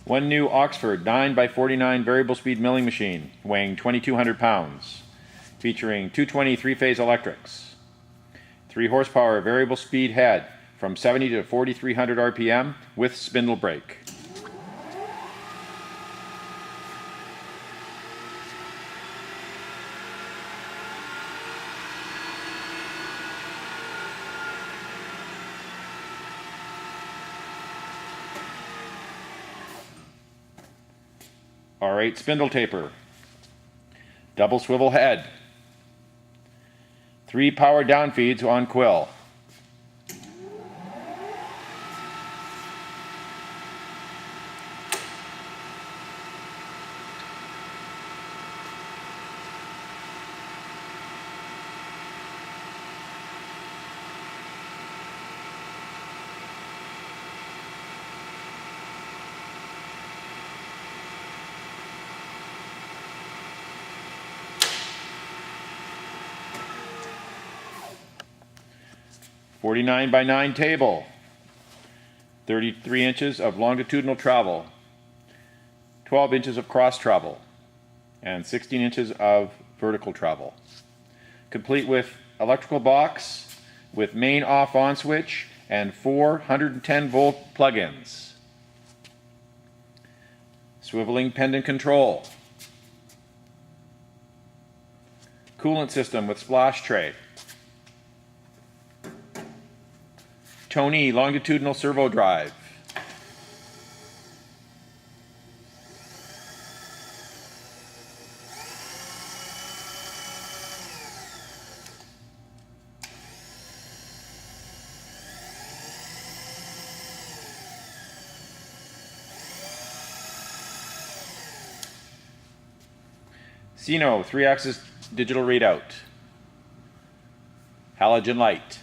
One new Oxford 9x49 variable speed milling machine weighing 2,200 pounds, featuring 220 three-phase electrics. 3 horsepower variable speed head from 70 to 4,300 RPM with spindle brake. R8 spindle taper, double swivel head, 3 power down feeds on quill. (49x9) table, 33 inches of longitudinal travel, 12 inches of cross travel, and 16 inches of vertical travel. Complete with electrical box with main off-on switch and 4 110-volt plug-ins. Swiveling pendant control. Coolant system with splash tray. Tony longitudinal servo drive. Sino 3-axis digital readout. Halogen light.